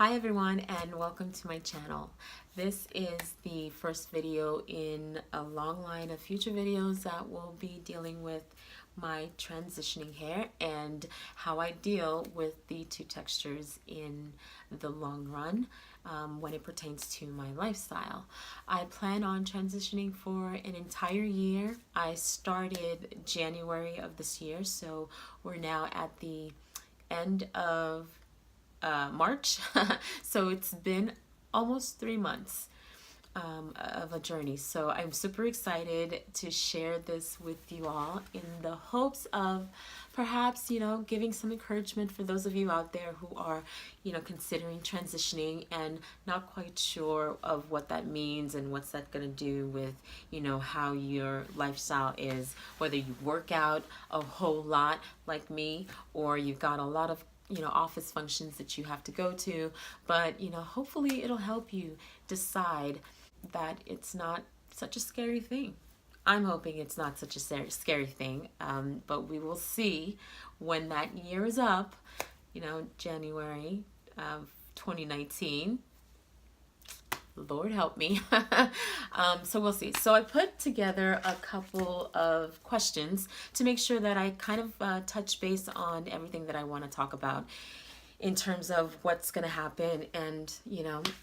Hi everyone and welcome to my channel. This is the first video in a long line of future videos that will be dealing with my transitioning hair and how I deal with the two textures in the long run when it pertains to my lifestyle. I plan on transitioning for an entire year. I started January of this year, so we're now at the end of March. So it's been almost 3 months of a journey. So I'm super excited to share this with you all in the hopes of perhaps, giving some encouragement for those of you out there who are, considering transitioning and not quite sure of what that means and what's that going to do with, how your lifestyle is, whether you work out a whole lot like me or you've got a lot of office functions that you have to go to, but hopefully it'll help you decide that it's not such a scary thing. I'm hoping it's not such a scary thing, but we will see when that year is up, January of 2019. Lord help me. So we'll see. So I put together a couple of questions to make sure that I kind of touch base on everything that I want to talk about in terms of what's going to happen and,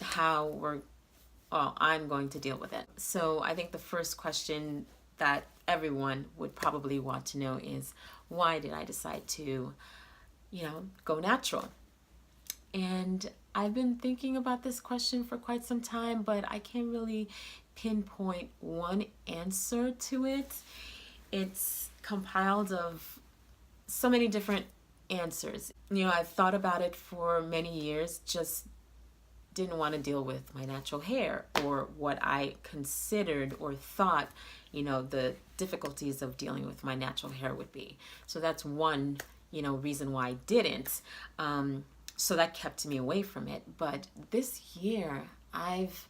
how I'm going to deal with it. So I think the first question that everyone would probably want to know is, why did I decide to, go natural? And I've been thinking about this question for quite some time, but I can't really pinpoint one answer to it. It's compiled of so many different answers. I've thought about it for many years, just didn't want to deal with my natural hair or what I considered or thought, the difficulties of dealing with my natural hair would be. So that's one, reason why I didn't. So that kept me away from it. But this year, I've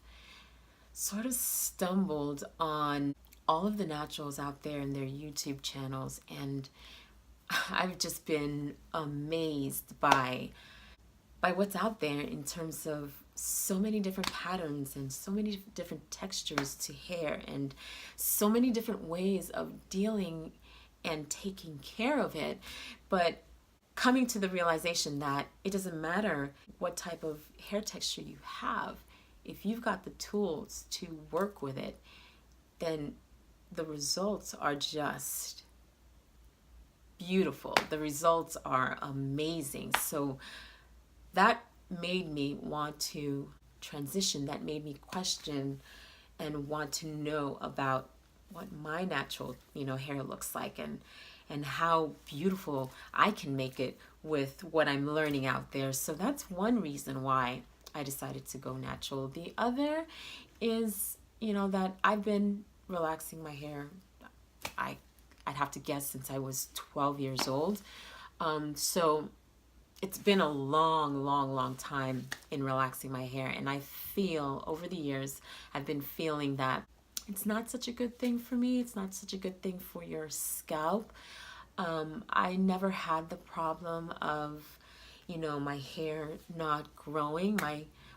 sort of stumbled on all of the naturals out there and their YouTube channels, and I've just been amazed by what's out there in terms of so many different patterns and so many different textures to hair and so many different ways of dealing and taking care of it. But coming to the realization that it doesn't matter what type of hair texture you have, if you've got the tools to work with it, then the results are just beautiful. The results are amazing. So that made me want to transition. That made me question and want to know about what my natural, hair looks like and how beautiful I can make it with what I'm learning out there. So that's one reason why I decided to go natural. The other is, that I've been relaxing my hair, I'd have to guess since I was 12 years old. So it's been a long time in relaxing my hair, and I feel over the years I've been feeling that it's not such a good thing for me. It's not such a good thing for your scalp. I never had the problem of, my hair not growing,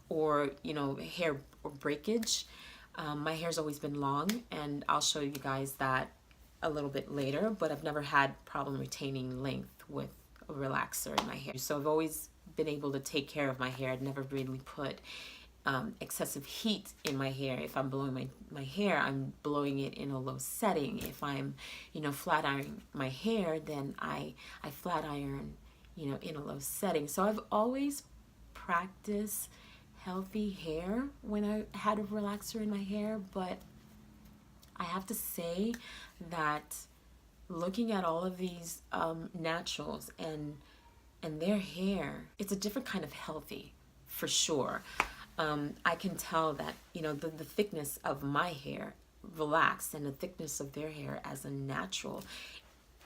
or hair or breakage. My hair's always been long, and I'll show you guys that a little bit later, but I've never had problem retaining length with a relaxer in my hair. So I've always been able to take care of my hair. I'd never really put excessive heat in my hair. If I'm blowing my hair, I'm blowing it in a low setting. If I'm, flat ironing my hair, then I flat iron, in a low setting. So I've always practiced healthy hair when I had a relaxer in my hair, but I have to say that looking at all of these naturals and their hair, it's a different kind of healthy, for sure. I can tell that, the thickness of my hair relaxed and the thickness of their hair as a natural,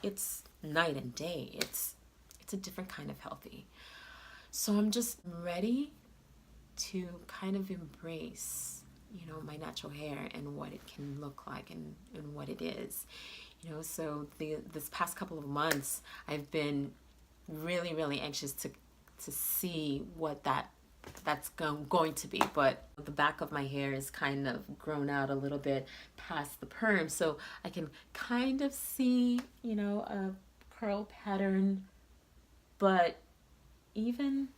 it's night and day. It's a different kind of healthy. So I'm just ready to kind of embrace, my natural hair and what it can look like and what it is. So this past couple of months, I've been really anxious to see what that that's going to be. But the back of my hair is kind of grown out a little bit past the perm, so I can kind of see, you know, a curl pattern. But even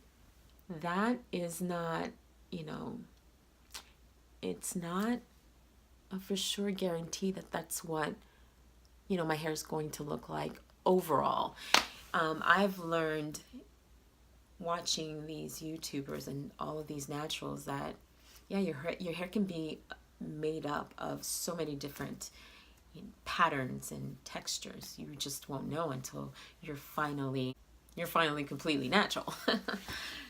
that is not, you know, it's not a for sure guarantee that that's what, you know, my hair is going to look like overall. I've learned watching these YouTubers and all of these naturals that, yeah, your hair can be made up of so many different, you know, patterns and textures. You just won't know until you're finally completely natural.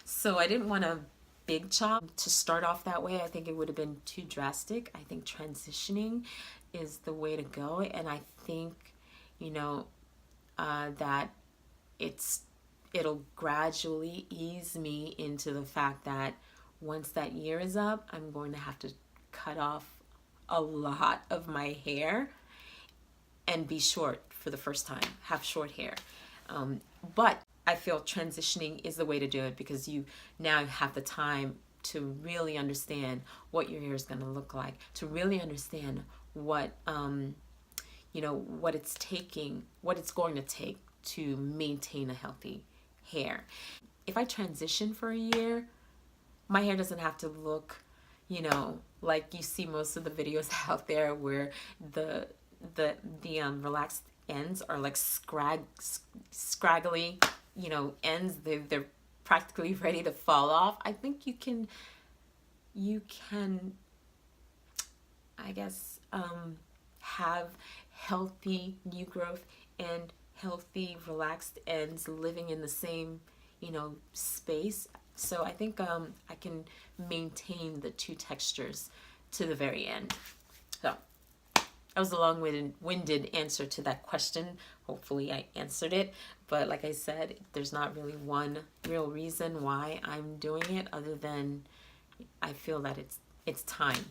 So I didn't want a big chop to start off that way. I think it would have been too drastic. I think transitioning is the way to go, and I think, you know, that it'll gradually ease me into the fact that once that year is up, I'm going to have to cut off a lot of my hair and be short for the first time, have short hair. But I feel transitioning is the way to do it, because you now have the time to really understand what your hair is going to look like, to really understand what, you know, what it's going to take to maintain a healthy hair. If I transition for a year, my hair doesn't have to look, you know, like you see most of the videos out there where the relaxed ends are like scraggly, you know, ends. They're practically ready to fall off. I think you can I guess have healthy new growth and healthy relaxed ends living in the same, you know, space. So I think I can maintain the two textures to the very end. So that was a long-winded answer to that question. Hopefully I answered it. But like I said, there's not really one real reason why I'm doing it, other than I feel that it's time.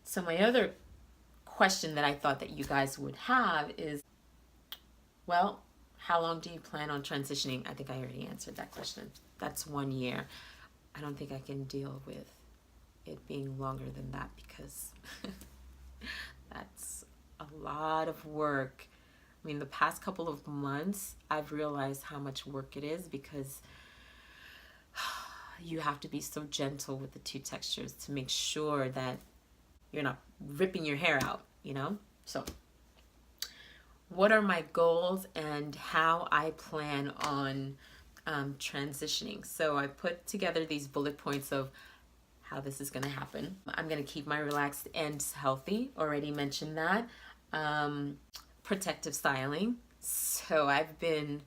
So my other question that I thought that you guys would have is, well, how long do you plan on transitioning? I think I already answered that question. That's 1 year. I don't think I can deal with it being longer than that, because that's a lot of work. I mean, the past couple of months, I've realized how much work it is, because you have to be so gentle with the two textures to make sure that you're not ripping your hair out, you know? So what are my goals and how I plan on transitioning? So I put together these bullet points of how this is going to happen. I'm going to keep my relaxed ends healthy. Already mentioned that. Protective styling. So I've been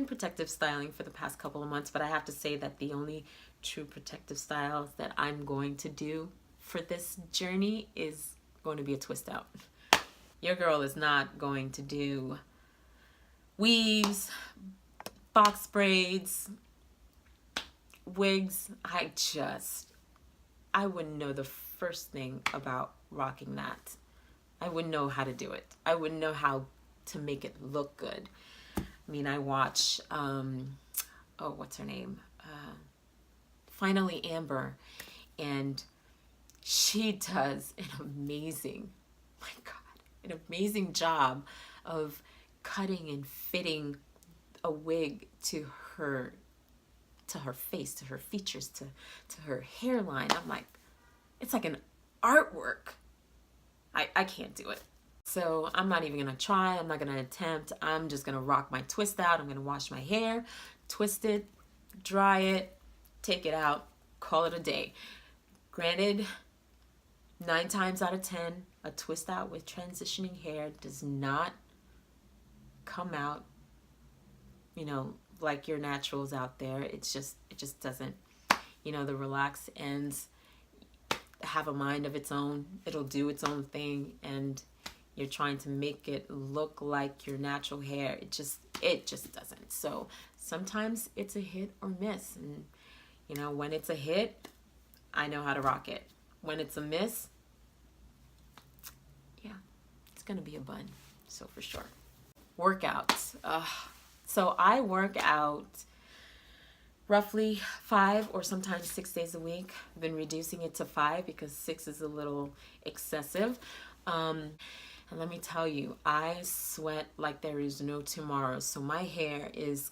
protective styling for the past couple of months, but I have to say that the only true protective styles that I'm going to do for this journey is going to be a twist out. Your girl is not going to do weaves, box braids, wigs. I wouldn't know the first thing about rocking that. I wouldn't know how to do it. I wouldn't know how to make it look good. I mean, I watch, what's her name? Finally Amber, and she does an amazing job of cutting and fitting a wig to her face, to her features, to her hairline. I'm like, it's like an artwork. I can't do it. So I'm not even gonna try. I'm not gonna attempt. I'm just gonna rock my twist out. I'm gonna wash my hair, twist it, dry it, take it out, call it a day. Granted, 9 times out of 10, a twist out with transitioning hair does not come out, you know, like your naturals out there. It just doesn't. You know, the relaxed ends have a mind of its own. It'll do its own thing, and you're trying to make it look like your natural hair. It just doesn't. So sometimes it's a hit or miss, and you know, when it's a hit, I know how to rock it. When it's a miss, yeah, it's gonna be a bun. So for sure. Workouts. So I work out roughly 5 or sometimes 6 days a week. I've been reducing it to 5 because 6 is a little excessive. And let me tell you, I sweat like there is no tomorrow. So my hair is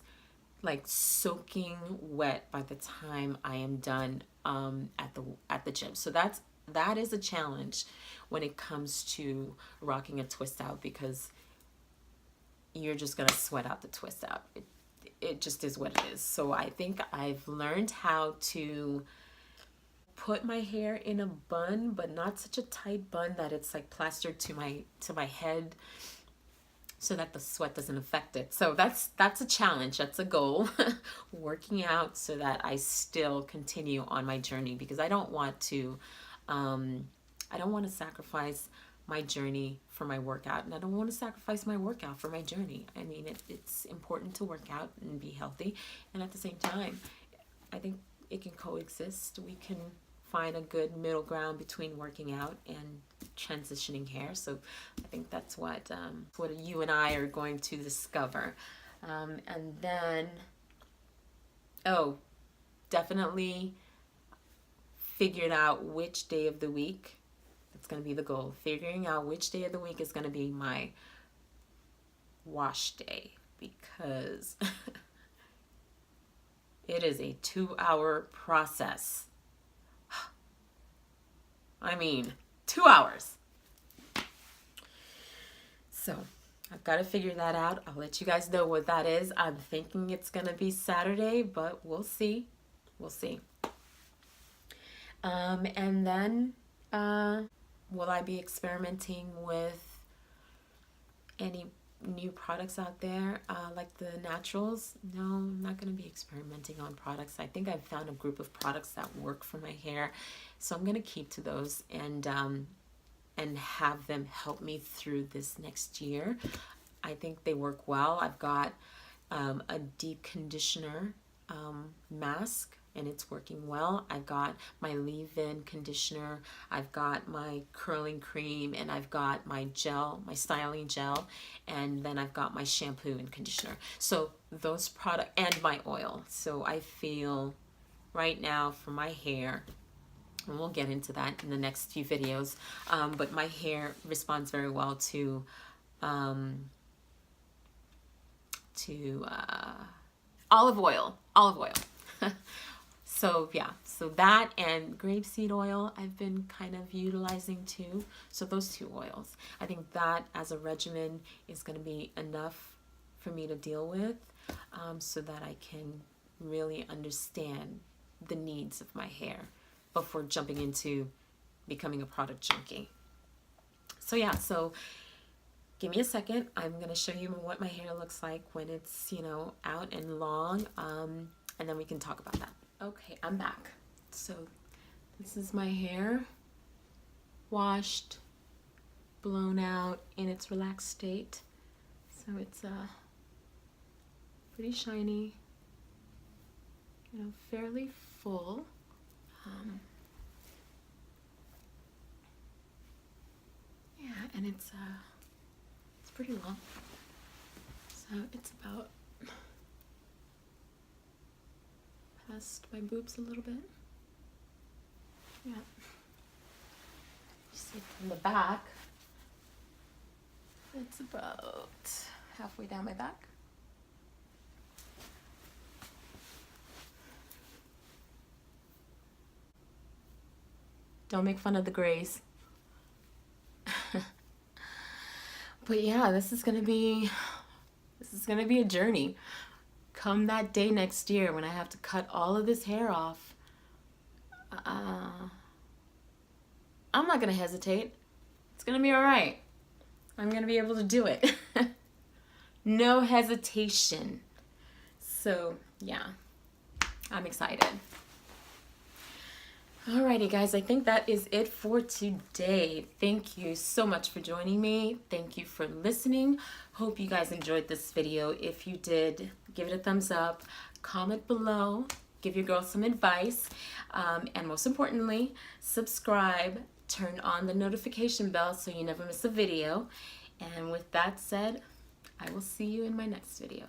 like soaking wet by the time I am done at the gym. So that is a challenge when it comes to rocking a twist out, because you're just gonna sweat out the twist out. It just is what it is. So I think I've learned how to put my hair in a bun, but not such a tight bun that it's like plastered to my head, so that the sweat doesn't affect it. So that's a challenge. That's a goal. Working out so that I still continue on my journey, because I don't want to sacrifice my journey for my workout, and I don't want to sacrifice my workout for my journey. I mean, it's important to work out and be healthy, and at the same time, I think it can coexist. We can find a good middle ground between working out and transitioning hair. So I think that's what you and I are going to discover. And then, definitely figured out which day of the week. It's going to be the goal. Figuring out which day of the week is going to be my wash day, because it is a 2-hour process. I mean, 2 hours. So I've got to figure that out. I'll let you guys know what that is. I'm thinking it's going to be Saturday, but we'll see. We'll see. And then will I be experimenting with any new products out there, like the naturals? No, I'm not going to be experimenting on products. I think I've found a group of products that work for my hair, so I'm going to keep to those and have them help me through this next year. I think they work well. I've got a deep conditioner mask, and it's working well. I've got my leave-in conditioner, I've got my curling cream, and I've got my gel, my styling gel, and then I've got my shampoo and conditioner. So those products, and my oil. So I feel right now for my hair, and we'll get into that in the next few videos, but my hair responds very well to olive oil. So yeah, so that and grapeseed oil I've been kind of utilizing too. So those 2 oils, I think that as a regimen is going to be enough for me to deal with, so that I can really understand the needs of my hair before jumping into becoming a product junkie. So yeah, so give me a second. I'm going to show you what my hair looks like when it's, out and long, and then we can talk about that. Okay, I'm back. So this is my hair, washed, blown out in its relaxed state. So it's pretty shiny, fairly full. Yeah, and it's pretty long. So it's about past my boobs a little bit. Yeah. You see from the back, it's about halfway down my back. Don't make fun of the grays. But yeah, this is gonna be a journey. Come that day next year when I have to cut all of this hair off, I'm not gonna hesitate. It's gonna be all right. I'm gonna be able to do it. No hesitation. So yeah, I'm excited. Alrighty guys, I think that is it for today. Thank you so much for joining me. Thank you for listening. Hope you guys enjoyed this video. If you did, give it a thumbs up, comment below, give your girl some advice, and most importantly, subscribe, turn on the notification bell so you never miss a video. And with that said, I will see you in my next video.